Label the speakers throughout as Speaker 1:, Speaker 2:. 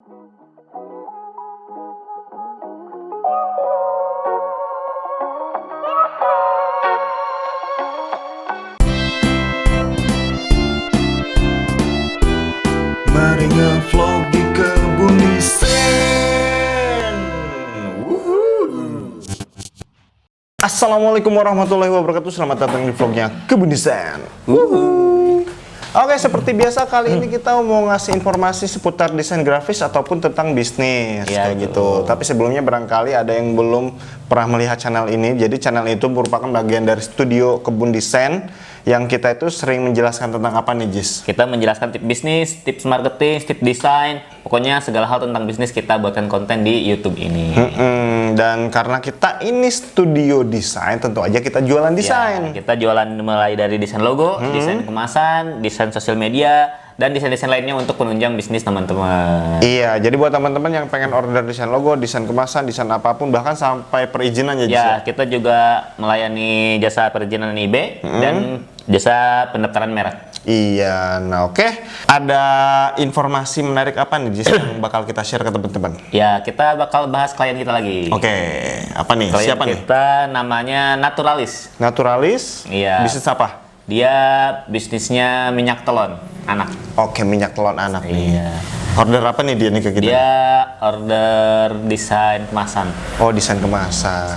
Speaker 1: Mari ngevlog di Kebun Desain. Assalamualaikum warahmatullahi wabarakatuh. Selamat datang di vlognya Kebun Desain. Oke, seperti biasa kali ini kita mau ngasih informasi seputar desain grafis ataupun tentang bisnis
Speaker 2: ya,
Speaker 1: kayak gitu. Tapi sebelumnya barangkali ada yang belum pernah melihat channel ini. Jadi channel itu merupakan bagian dari studio Kebun Desain yang kita itu sering menjelaskan tentang apa nih, Jis?
Speaker 2: Kita menjelaskan tips bisnis, tips marketing, tips desain, pokoknya segala hal tentang bisnis kita buatkan konten di YouTube ini.
Speaker 1: Dan karena kita ini studio desain, tentu aja kita jualan desain.
Speaker 2: Ya, kita jualan mulai dari desain logo, desain kemasan, desain sosial media, dan desain-desain lainnya untuk penunjang bisnis teman-teman.
Speaker 1: Iya, jadi buat teman-teman yang pengen order desain logo, desain kemasan, desain apapun, bahkan sampai perizinan ya, Jis?
Speaker 2: Ya, kita juga melayani jasa perizinan IB dan jasa pendaftaran merek.
Speaker 1: Iya, nah oke. Ada informasi menarik apa nih, Jis, yang bakal kita share ke teman-teman?
Speaker 2: Ya, kita bakal bahas klien kita lagi.
Speaker 1: Oke, apa nih?
Speaker 2: Klien
Speaker 1: Siapa nih?
Speaker 2: kita namanya Naturalis.
Speaker 1: Naturalis?
Speaker 2: Iya.
Speaker 1: Bisnis apa?
Speaker 2: Dia bisnisnya minyak telon anak.
Speaker 1: Oke, minyak telon anak nih.
Speaker 2: Iya.
Speaker 1: Order apa nih dia nih ke kita?
Speaker 2: Dia order desain kemasan.
Speaker 1: Oh, desain kemasan.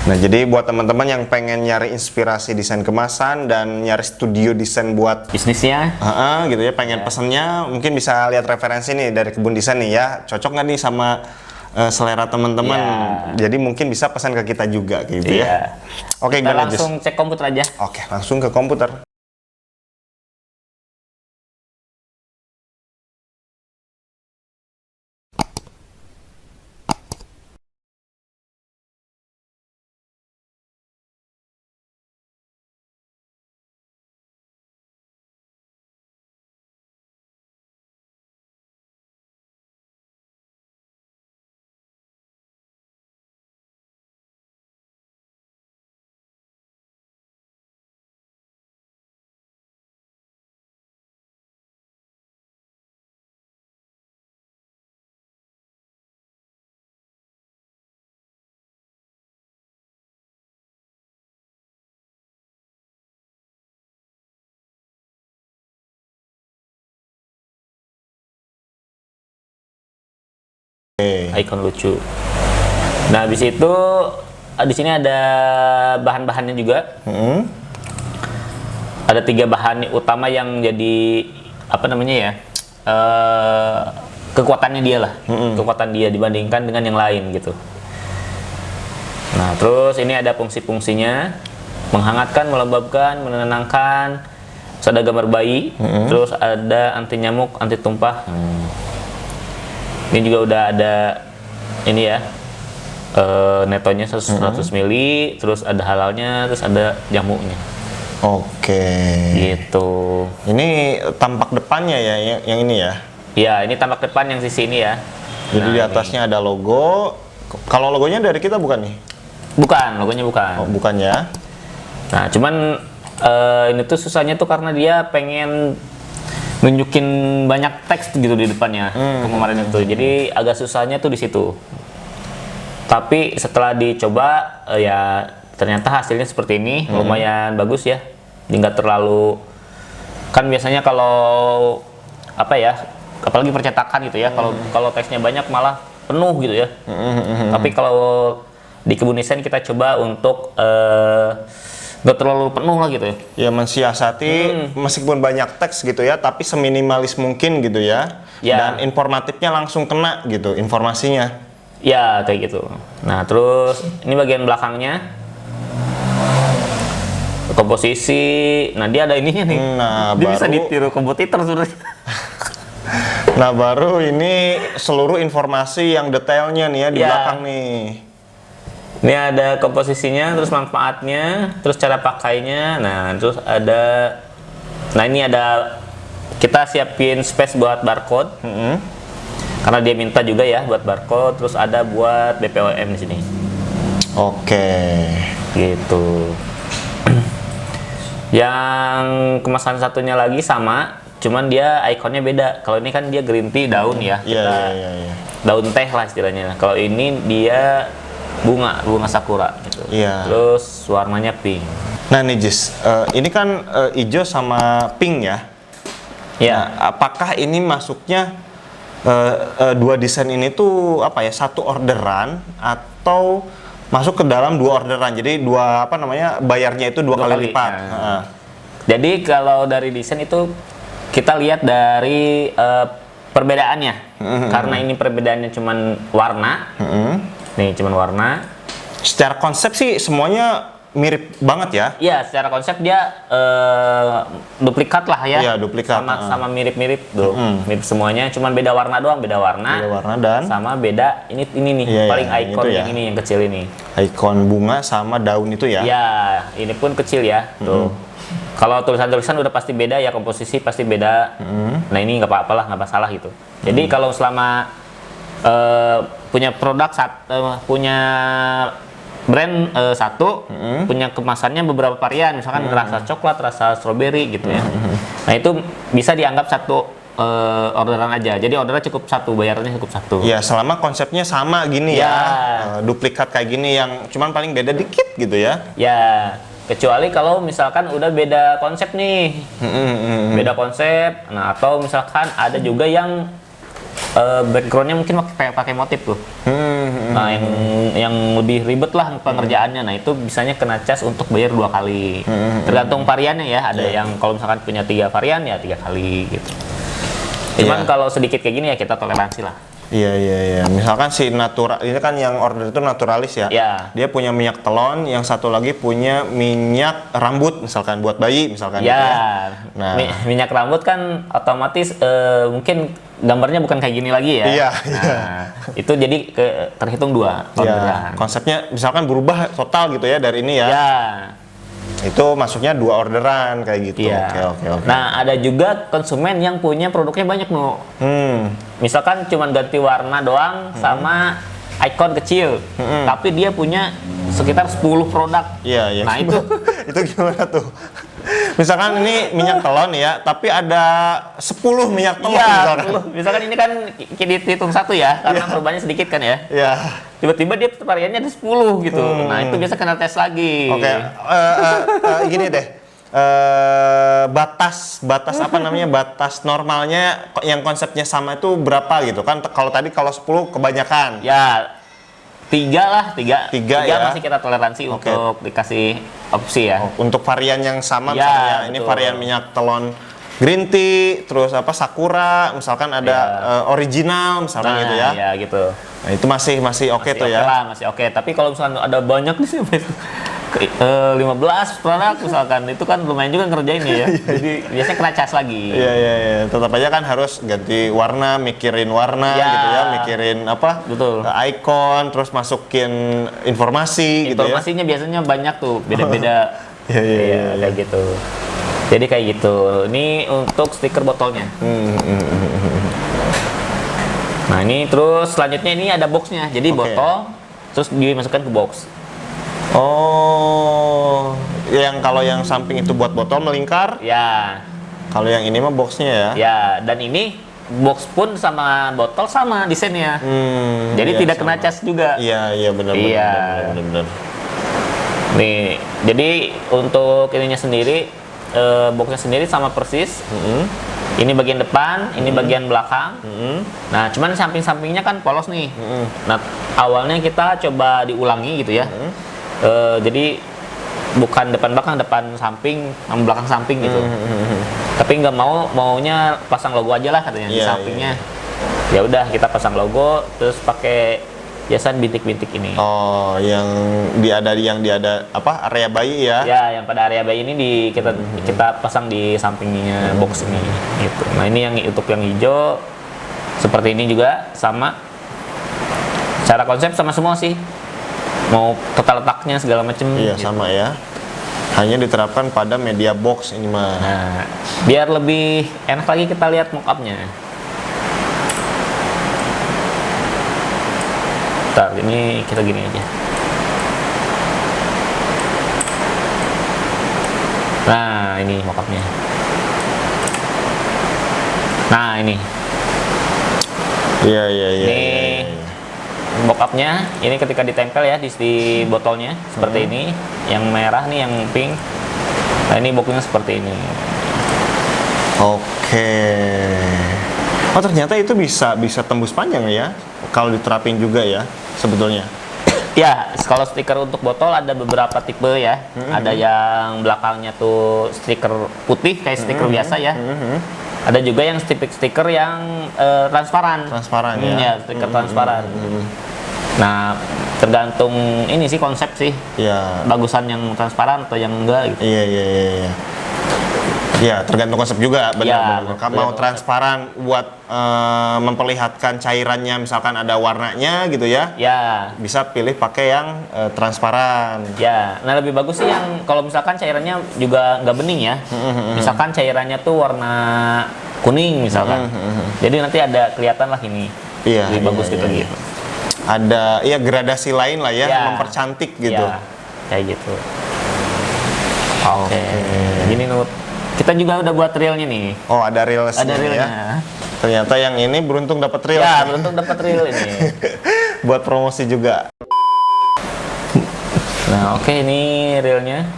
Speaker 1: Nah, jadi buat teman-teman yang pengen nyari inspirasi desain kemasan dan nyari studio desain buat
Speaker 2: Bisnisnya
Speaker 1: gitu ya, pengen pesennya, mungkin bisa lihat referensi nih dari Kebun Desain nih ya. Cocok nggak nih sama selera teman-teman?
Speaker 2: Ya.
Speaker 1: Jadi mungkin bisa pesan ke kita juga gitu ya. Oke,
Speaker 2: kita
Speaker 1: gimana,
Speaker 2: langsung cek komputer aja.
Speaker 1: Oke, langsung ke komputer.
Speaker 2: Icon lucu. Nah, habis itu di sini ada bahan-bahannya juga. Ada 3 bahan utama yang jadi apa namanya ya? Kekuatannya dia lah. Kekuatan dia dibandingkan dengan yang lain gitu. Nah, terus ini ada fungsi-fungsinya: menghangatkan, melembabkan, menenangkan. Terus ada gambar bayi. Terus ada anti nyamuk, anti tumpah. Ini juga udah ada ini ya, netonya 100 mili, terus ada halalnya, terus ada jamunya.
Speaker 1: Oke.
Speaker 2: Gitu.
Speaker 1: Ini tampak depannya ya, yang ini ya?
Speaker 2: Ya, ini tampak depan yang sisi ini ya.
Speaker 1: Jadi
Speaker 2: Nah,
Speaker 1: di atasnya ada logo. Kalau logonya dari kita bukan nih?
Speaker 2: bukan, logonya bukan.
Speaker 1: Oh, bukan ya?
Speaker 2: Nah, cuman ini tuh susahnya tuh karena dia pengen nunjukin banyak teks gitu di depannya kemarin itu. Jadi agak susahnya tuh di situ. Tapi setelah dicoba ya ternyata hasilnya seperti ini, lumayan bagus ya. Nggak terlalu, kan biasanya kalau apa ya, apalagi percetakan gitu ya, kalau teksnya banyak malah penuh gitu ya. Tapi kalau di Kebun Desain kita coba untuk nggak terlalu penuh lah gitu ya.
Speaker 1: Ya mensiasati meskipun banyak teks gitu ya, tapi seminimalis mungkin gitu ya.
Speaker 2: Ya.
Speaker 1: Dan informatifnya langsung kena gitu informasinya.
Speaker 2: Ya, kayak gitu. Nah, terus ini bagian belakangnya. Komposisi. Nah, dia ada ininya nih.
Speaker 1: Nah,
Speaker 2: dia bisa
Speaker 1: baru-
Speaker 2: ditiru kompetitor sebenarnya.
Speaker 1: Nah, baru ini seluruh informasi yang detailnya nih ya di
Speaker 2: Ya.
Speaker 1: belakang nih.
Speaker 2: Ini ada komposisinya, terus manfaatnya, terus cara pakainya. Nah, terus ada, nah ini ada, kita siapin space buat barcode. Karena dia minta juga ya buat barcode, terus ada buat BPOM di sini.
Speaker 1: Oke.
Speaker 2: Gitu. Yang kemasan satunya lagi sama, cuman dia ikonnya beda. Kalau ini kan dia green tea daun ya,
Speaker 1: Iya,
Speaker 2: kita
Speaker 1: iya.
Speaker 2: daun teh lah istilahnya. Kalau ini dia bunga sakura gitu.
Speaker 1: Iya.
Speaker 2: Terus warnanya pink.
Speaker 1: Nah nih Jis, ini kan hijau sama pink ya.
Speaker 2: Ya,
Speaker 1: Nah, apakah ini masuknya dua desain ini tuh apa ya, satu orderan atau masuk ke dalam dua orderan? Jadi dua apa namanya, bayarnya itu dua
Speaker 2: Dua
Speaker 1: kali
Speaker 2: kali,
Speaker 1: lipat.
Speaker 2: ya.
Speaker 1: Heeh.
Speaker 2: jadi kalau dari desain itu kita lihat dari perbedaannya. Karena ini perbedaannya cuman warna. Nih, cuman warna.
Speaker 1: Secara konsep sih semuanya mirip banget ya.
Speaker 2: Iya, secara konsep dia duplikat lah ya.
Speaker 1: Iya, duplikat,
Speaker 2: Sama mirip-mirip tuh. Mirip semuanya, cuman beda warna doang, beda warna.
Speaker 1: Beda warna dan
Speaker 2: Sama beda ini nih,
Speaker 1: Iya,
Speaker 2: paling
Speaker 1: iya, yang
Speaker 2: ikon
Speaker 1: itu ya.
Speaker 2: yang ini yang kecil ini.
Speaker 1: ikon bunga sama daun itu ya.
Speaker 2: Ya, ini pun kecil ya. Tuh. Kalau tulisan-tulisan udah pasti beda ya, komposisi pasti beda. Nah, ini nggak apa-apa lah, nggak masalah gitu. Jadi kalau selama punya produk punya brand satu, punya kemasannya beberapa varian, misalkan rasa coklat, rasa stroberi gitu ya. Nah, itu bisa dianggap satu orderan aja. Jadi ordernya cukup satu, bayarnya cukup satu.
Speaker 1: Ya, selama konsepnya sama gini ya.
Speaker 2: Ya.
Speaker 1: Duplikat kayak gini yang cuman paling beda dikit gitu ya.
Speaker 2: Ya, kecuali kalau misalkan udah beda konsep nih. Beda konsep. Nah, atau misalkan ada juga yang backgroundnya mungkin pakai motif tuh. Nah, yang lebih ribet lah pengerjaannya. Nah, itu bisanya kena cas untuk bayar 2 kali. Tergantung variannya ya. Ada yang kalau misalkan punya 3 varian ya 3 kali gitu. Cuman kalau sedikit kayak gini ya kita toleransi lah.
Speaker 1: Iya. Misalkan si natural ini kan yang order itu naturalis ya.
Speaker 2: Ya.
Speaker 1: Dia punya minyak telon, yang satu lagi punya minyak rambut misalkan buat bayi misalkan gitu ya.
Speaker 2: Ya,
Speaker 1: Nah.
Speaker 2: minyak rambut kan otomatis mungkin gambarnya bukan kayak gini lagi ya.
Speaker 1: Iya,
Speaker 2: Nah, itu jadi terhitung 2
Speaker 1: Ya,
Speaker 2: orderan.
Speaker 1: konsepnya misalkan berubah total gitu ya dari ini ya.
Speaker 2: Ya,
Speaker 1: Itu masuknya 2 orderan kayak gitu.
Speaker 2: iya.
Speaker 1: Oke.
Speaker 2: Nah, ada juga konsumen yang punya produknya banyak, Nu. Misalkan cuma ganti warna doang sama ikon kecil, tapi dia punya sekitar 10 produk.
Speaker 1: Iya.
Speaker 2: Nah, itu
Speaker 1: itu gimana tuh? Misalkan ini minyak telon ya, tapi ada 10 minyak telon
Speaker 2: iya,
Speaker 1: misalkan.
Speaker 2: 10. Misalkan ini kan dihitung satu ya, karena perubahannya sedikit kan ya.
Speaker 1: Iya.
Speaker 2: Tiba-tiba dia variannya ada 10 gitu. Nah, itu biasa kena tes lagi.
Speaker 1: Oke. Gini deh. Batas apa namanya, batas normalnya yang konsepnya sama itu berapa gitu kan? Kalau tadi kalau 10 kebanyakan.
Speaker 2: Ya, 3 lah, 3
Speaker 1: Tiga ya.
Speaker 2: masih kita toleransi untuk dikasih opsi ya.
Speaker 1: Untuk varian yang sama
Speaker 2: Ya,
Speaker 1: misalnya ini
Speaker 2: betul.
Speaker 1: varian minyak telon green tea, terus apa sakura, misalkan ada original misalkan gitu ya.
Speaker 2: Ya gitu.
Speaker 1: Nah, itu masih oke tuh
Speaker 2: Masih
Speaker 1: ya.
Speaker 2: lah, masih oke. Tapi kalau misalkan ada banyak nih sih, 15 produk misalkan, itu kan lumayan juga ngerjain ya. Jadi biasanya kena cas lagi.
Speaker 1: Iya. Tetap aja kan harus ganti warna, mikirin warna
Speaker 2: Ya.
Speaker 1: gitu ya, mikirin apa?
Speaker 2: Betul.
Speaker 1: Icon, terus masukin informasi gitu ya.
Speaker 2: Informasinya biasanya banyak tuh, beda-beda.
Speaker 1: Iya.
Speaker 2: Kayak gitu. Jadi kayak gitu. Ini untuk stiker botolnya. Nah, ini terus selanjutnya ini ada boxnya. Jadi
Speaker 1: Oke.
Speaker 2: botol terus dimasukkan ke box.
Speaker 1: Oh, yang kalau yang samping itu buat botol melingkar,
Speaker 2: Ya,
Speaker 1: kalau yang ini mah boxnya ya.
Speaker 2: ya. Dan ini box pun sama botol sama desainnya. Jadi
Speaker 1: iya,
Speaker 2: tidak kena
Speaker 1: sama.
Speaker 2: cas juga.
Speaker 1: Iya, benar.
Speaker 2: Iya.
Speaker 1: Benar.
Speaker 2: Nih, jadi untuk ininya sendiri, boxnya sendiri sama persis. Ini bagian depan, ini bagian belakang. Nah, cuman samping-sampingnya kan polos nih. Nah, awalnya kita coba diulangi gitu ya. Jadi bukan depan belakang, depan samping, sama belakang samping gitu. Tapi nggak maunya pasang logo aja lah katanya di
Speaker 1: Iya,
Speaker 2: sampingnya. Ya udah, kita pasang logo, terus pakai hiasan bintik-bintik ini.
Speaker 1: Oh, yang ada apa area bayi ya?
Speaker 2: Ya, yang pada area bayi ini kita pasang di sampingnya box ini gitu. Nah, ini yang untuk yang hijau seperti ini juga sama. Cara konsep sama semua sih. Mau tata letaknya segala macem.
Speaker 1: Iya,
Speaker 2: gitu.
Speaker 1: sama ya. Hanya diterapkan pada media box ini mah.
Speaker 2: Nah, biar lebih enak lagi kita lihat mock-up-nya. Bentar, ini kita gini aja. Nah, ini mock-up-nya. Nah ini,
Speaker 1: Iya.
Speaker 2: ini mock-up-nya. Ini ketika ditempel ya di botolnya seperti ini. Yang merah nih, yang pink. Nah ini boxnya seperti ini.
Speaker 1: Oke. Oh ternyata itu bisa tembus panjang ya, kalau diterapin juga ya sebetulnya.
Speaker 2: Ya, kalau stiker untuk botol ada beberapa tipe ya. Ada yang belakangnya tuh stiker putih kayak stiker biasa ya. Ada juga yang stiker yang transparan.
Speaker 1: Transparan ya.
Speaker 2: Ya, stiker transparan. Nah, tergantung ini sih konsep sih.
Speaker 1: Iya.
Speaker 2: Bagusan yang transparan atau yang enggak gitu.
Speaker 1: Iya. Ya, tergantung konsep juga,
Speaker 2: Ya,
Speaker 1: benar-benar. Kamu mau transparan buat memperlihatkan cairannya, misalkan ada warnanya gitu ya,
Speaker 2: Ya.
Speaker 1: bisa pilih pakai yang transparan.
Speaker 2: Ya, nah lebih bagus sih yang kalau misalkan cairannya juga nggak bening ya. Misalkan cairannya tuh warna kuning misalkan. Jadi nanti ada kelihatan lah ini.
Speaker 1: Iya,
Speaker 2: Lebih
Speaker 1: iya,
Speaker 2: bagus
Speaker 1: iya,
Speaker 2: gitu
Speaker 1: iya.
Speaker 2: gitu.
Speaker 1: Ada ya gradasi lain lah ya,
Speaker 2: Ya.
Speaker 1: mempercantik gitu.
Speaker 2: Ya, kayak gitu. Oke. Gini Nut. Kita juga udah buat reelnya nih.
Speaker 1: Oh, ada reels
Speaker 2: Ada
Speaker 1: ya.
Speaker 2: reelnya.
Speaker 1: Ternyata yang ini beruntung dapat reels.
Speaker 2: Ya, beruntung dapat reel ini.
Speaker 1: Buat promosi juga.
Speaker 2: Nah, oke ini reelnya.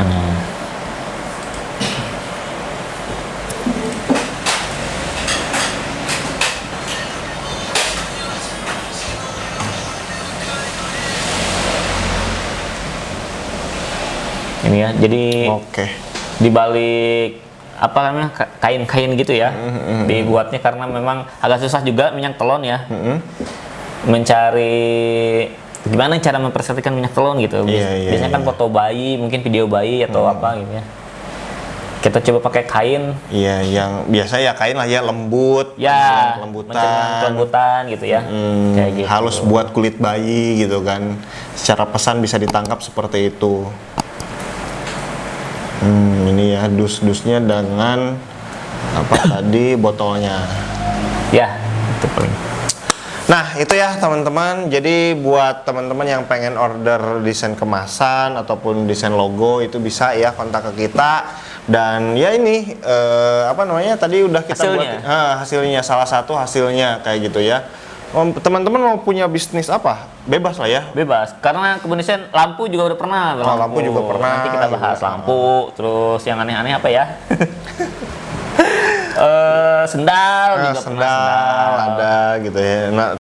Speaker 2: Nah. Ini ya, jadi
Speaker 1: Oke.
Speaker 2: di balik apa namanya kain-kain gitu ya, dibuatnya karena memang agak susah juga minyak telon ya, mencari gimana cara mempersepsikan minyak telon gitu.
Speaker 1: Iya,
Speaker 2: Biasanya kan foto bayi, mungkin video bayi atau apa gitu ya. Kita coba pakai kain,
Speaker 1: Iya, yang biasa ya kain lah ya, lembut,
Speaker 2: ya,
Speaker 1: kelembutan.
Speaker 2: mencegah kelembutan gitu ya, kayak gitu.
Speaker 1: Halus buat kulit bayi gitu kan. Secara pesan bisa ditangkap seperti itu. Ini ya dus-dusnya dengan apa tadi botolnya.
Speaker 2: Ya, itu paling.
Speaker 1: Nah itu ya teman-teman. Jadi buat teman-teman yang pengen order desain kemasan ataupun desain logo itu bisa ya kontak ke kita. Dan ya ini apa namanya tadi udah kita
Speaker 2: Hasilnya.
Speaker 1: buat hasilnya, salah satu hasilnya kayak gitu ya. Teman-teman mau punya bisnis apa? Bebas lah ya.
Speaker 2: Bebas, karena kebun desain lampu juga udah pernah.
Speaker 1: Lampu juga pernah,
Speaker 2: Nanti kita bahas
Speaker 1: gitu.
Speaker 2: lampu, terus yang aneh-aneh apa ya? Sendal juga pernah.
Speaker 1: Sendal ada gitu ya. Nah,